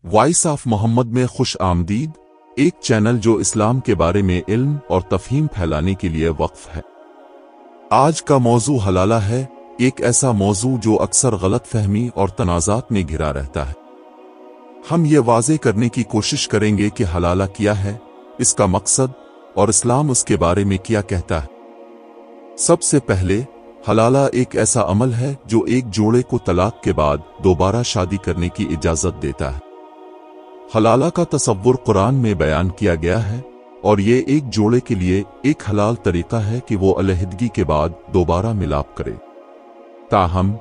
Voice of محمد میں خوش آمدید، ایک چینل جو اسلام کے بارے میں علم اور تفہیم پھیلانے کے لیے وقف ہے۔ آج کا موضوع حلالہ ہے، ایک ایسا موضوع جو اکثر غلط فہمی اور تنازعات میں گھرا رہتا ہے۔ ہم یہ واضح کرنے کی کوشش کریں گے کہ حلالہ کیا ہے، اس کا مقصد اور اسلام اس کے بارے میں کیا کہتا ہے۔ سب سے پہلے، حلالہ ایک ایسا عمل ہے جو ایک جوڑے کو طلاق کے بعد دوبارہ شادی کرنے کی اجازت دیتا ہے۔ حلالہ کا تصور قرآن میں بیان کیا گیا ہے، اور یہ ایک جوڑے کے لیے ایک حلال طریقہ ہے کہ وہ علیحدگی کے بعد دوبارہ ملاپ کرے۔ تاہم،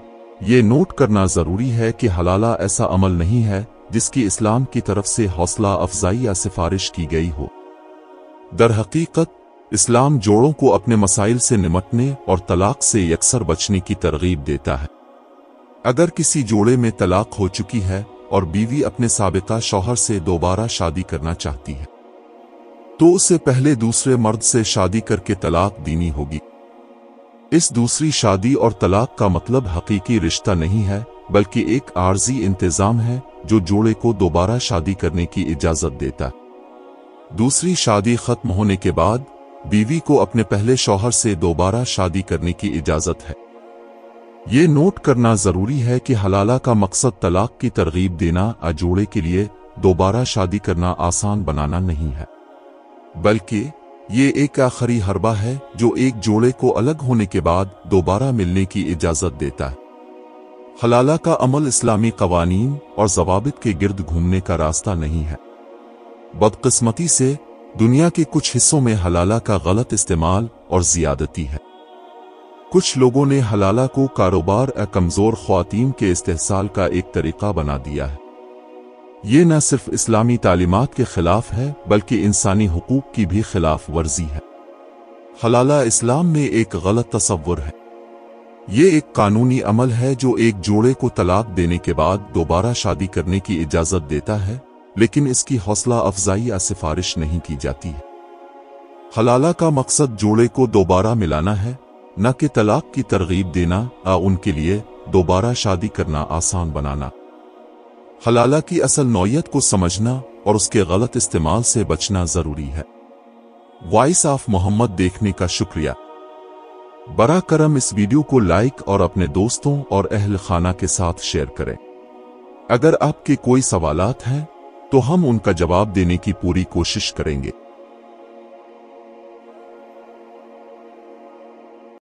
یہ نوٹ کرنا ضروری ہے کہ حلالہ ایسا عمل نہیں ہے جس کی اسلام کی طرف سے حوصلہ افزائی یا سفارش کی گئی ہو۔ در حقیقت، اسلام جوڑوں کو اپنے مسائل سے نمٹنے اور طلاق سے یکسر بچنے کی ترغیب دیتا ہے۔ اگر کسی جوڑے میں طلاق ہو چکی ہے اور بیوی اپنے سابقہ شوہر سے دوبارہ شادی کرنا چاہتی ہے، تو اسے پہلے دوسرے مرد سے شادی کر کے طلاق دینی ہوگی۔ اس دوسری شادی اور طلاق کا مطلب حقیقی رشتہ نہیں ہے، بلکہ ایک عارضی انتظام ہے جو جوڑے کو دوبارہ شادی کرنے کی اجازت دیتا ہے۔ دوسری شادی ختم ہونے کے بعد بیوی کو اپنے پہلے شوہر سے دوبارہ شادی کرنے کی اجازت ہے۔ یہ نوٹ کرنا ضروری ہے کہ حلالہ کا مقصد طلاق کی ترغیب دینا یا جوڑے کے لیے دوبارہ شادی کرنا آسان بنانا نہیں ہے، بلکہ یہ ایک آخری حربہ ہے جو ایک جوڑے کو الگ ہونے کے بعد دوبارہ ملنے کی اجازت دیتا ہے۔ حلالہ کا عمل اسلامی قوانین اور ضوابط کے گرد گھومنے کا راستہ نہیں ہے۔ بدقسمتی سے دنیا کے کچھ حصوں میں حلالہ کا غلط استعمال اور زیادتی ہے۔ کچھ لوگوں نے حلالہ کو کاروبار یا کمزور خواتین کے استحصال کا ایک طریقہ بنا دیا ہے۔ یہ نہ صرف اسلامی تعلیمات کے خلاف ہے بلکہ انسانی حقوق کی بھی خلاف ورزی ہے۔ حلالہ اسلام میں ایک غلط تصور ہے۔ یہ ایک قانونی عمل ہے جو ایک جوڑے کو طلاق دینے کے بعد دوبارہ شادی کرنے کی اجازت دیتا ہے، لیکن اس کی حوصلہ افزائی یا سفارش نہیں کی جاتی ہے۔ حلالہ کا مقصد جوڑے کو دوبارہ ملانا ہے، نہ کہ طلاق کی ترغیب دینا یا ان کے لیے دوبارہ شادی کرنا آسان بنانا۔ حلالہ کی اصل نوعیت کو سمجھنا اور اس کے غلط استعمال سے بچنا ضروری ہے۔ وائس آف محمد دیکھنے کا شکریہ۔ براہ کرم اس ویڈیو کو لائک اور اپنے دوستوں اور اہل خانہ کے ساتھ شیئر کریں۔ اگر آپ کے کوئی سوالات ہیں تو ہم ان کا جواب دینے کی پوری کوشش کریں گے۔